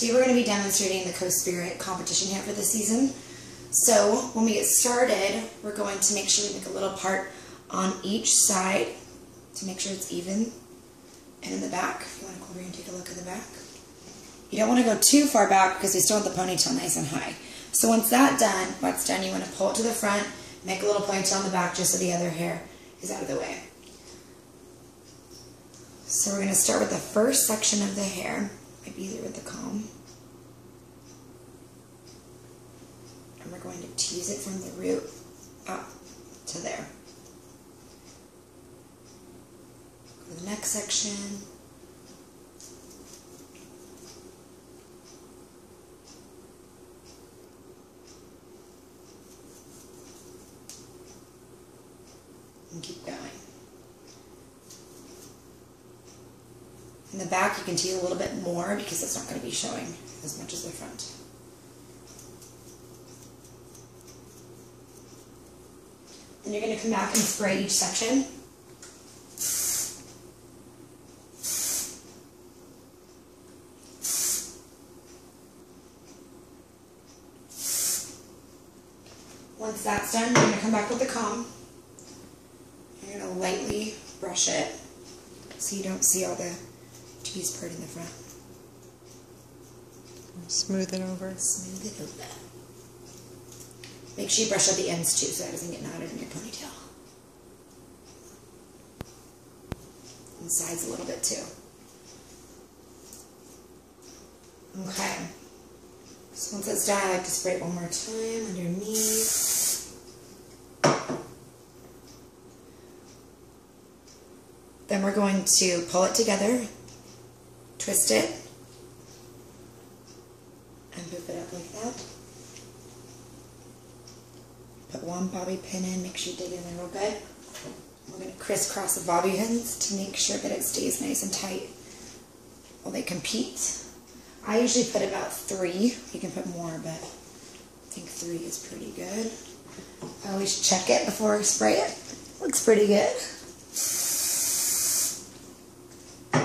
Today we're going to be demonstrating the Co-Spirit competition here for the season. So when we get started, we're going to make sure we make a little part on each side to make sure it's even. And in the back, if you want to come over here and take a look at the back. You don't want to go too far back because we still want the ponytail nice and high. So once that's done, you want to pull it to the front, make a little ponytail on the back just so the other hair is out of the way. So we're going to start with the first section of the hair. Might be easier with the comb. And we're going to tease it from the root up to there. Go to the next section. And keep going. In the back, you can tease a little bit more because it's not going to be showing as much as the front. Then you're going to come back and spray each section. Once that's done, you're going to come back with the comb. You're going to lightly brush it so you don't see all the tease part in the front. Smooth it over. Smooth it over. Make sure you brush out the ends too so that doesn't get knotted in your ponytail. And the sides a little bit too. Okay. So once it's done, I like to spray it one more time underneath. Then we're going to pull it together, twist it, and poof it up like that. Put one bobby pin in, make sure you dig it in real good. We're going to crisscross the bobby pins to make sure that it stays nice and tight while they compete. I usually put about 3. You can put more, but I think 3 is pretty good. I always check it before I spray it. Looks pretty good.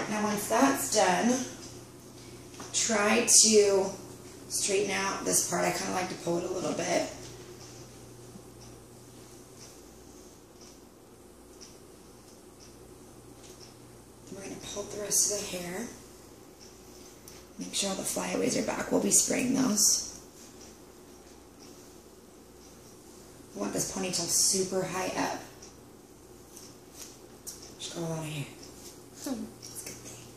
Now once that's done, try to straighten out this part. I kind of like to pull it a little bit. We're going to pull the rest of the hair. Make sure all the flyaways are back. We'll be spraying those. We want this ponytail super high up. Just got a lot of hair. That's a good thing.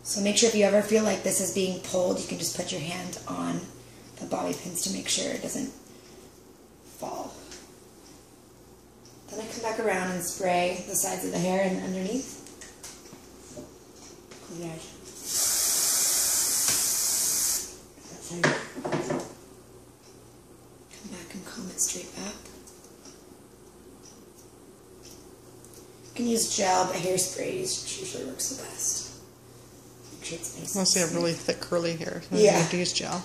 So make sure if you ever feel like this is being pulled, you can just put your hand on the bobby pins to make sure it doesn't fall. Then I come back around and spray the sides of the hair and underneath. Come back and comb it straight up. You can use gel, but hairspray usually works the best. Make sure it's nice. Unless you have really thick curly hair, so yeah. you have to use gel.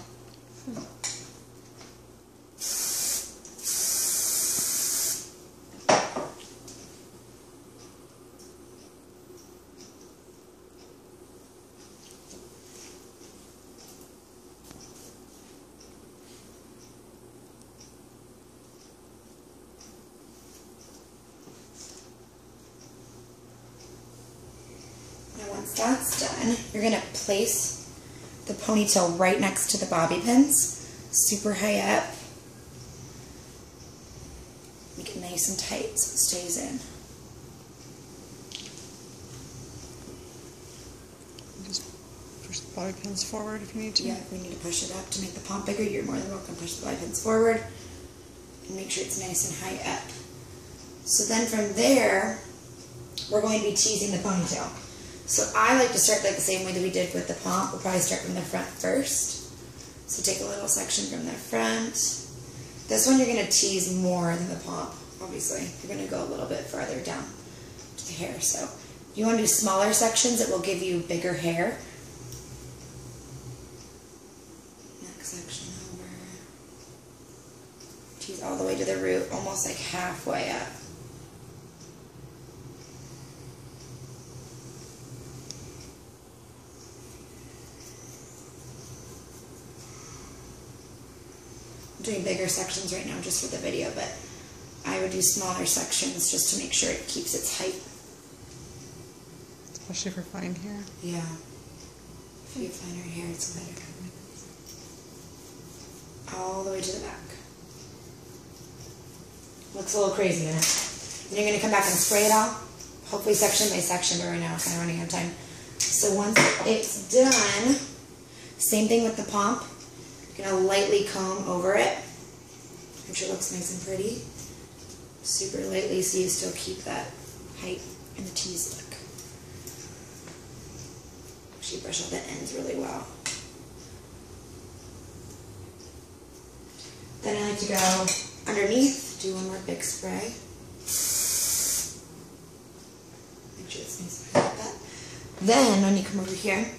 Once that's done, you're going to place the ponytail right next to the bobby pins, super high up. Make it nice and tight so it stays in. Just push the bobby pins forward if you need to. Yeah, if we need to push it up to make the pomp bigger, you're more than welcome to push the bobby pins forward and make sure it's nice and high up. So then from there, we're going to be teasing the ponytail. So I like to start like the same way that we did with the pomp. We'll probably start from the front first. So take a little section from the front. This one you're going to tease more than the pomp, obviously. You're going to go a little bit farther down to the hair. So if you want to do smaller sections, it will give you bigger hair. Next section over. Tease all the way to the root, almost like halfway up. doing bigger sections right now just for the video, but I would do smaller sections just to make sure it keeps its height. Especially for fine hair. Yeah. If you have finer hair, it's better. All the way to the back. Looks a little crazy, isn't it? Then you're going to come back and spray it all. Hopefully section by section, but right now we're kind of running out of time. So once it's done, same thing with the pomp. You're going to lightly comb over it. Make sure it looks nice and pretty. Super lightly so you still keep that height and the tease look. Actually brush out the ends really well. Then I like to go underneath, do one more big spray. Make sure it's nice and high like that. Then when you come over here,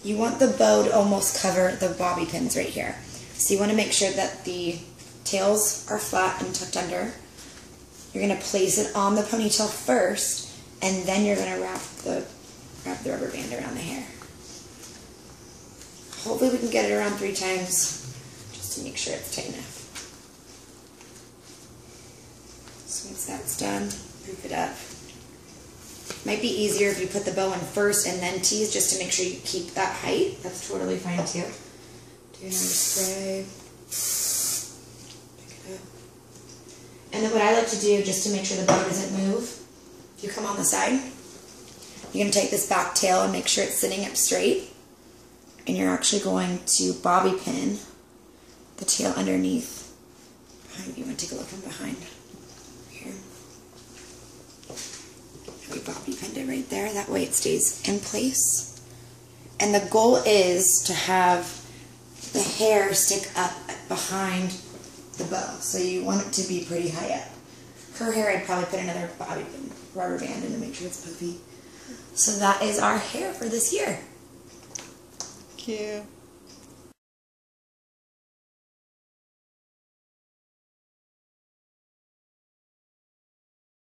you want the bow to almost cover the bobby pins right here. So you want to make sure that the tails are flat and tucked under. You're going to place it on the ponytail first, and then you're going to wrap the rubber band around the hair. Hopefully we can get it around 3 times just to make sure it's tight enough. So once that's done, poof it up. Might be easier if you put the bow in first and then tease just to make sure you keep that height. That's totally fine too. Do another spray. Pick it up. And then what I like to do just to make sure the bow doesn't move, you come on the side. You're going to take this back tail and make sure it's sitting up straight. And you're actually going to bobby pin the tail underneath. Behind. You want to take a look from behind. Here. We bobby pinned it right there. That way it stays in place. And the goal is to have the hair stick up behind the bow. So you want it to be pretty high up. Her hair, I'd probably put another bobby pin, rubber band in to make sure it's poofy. So that is our hair for this year. Thank you.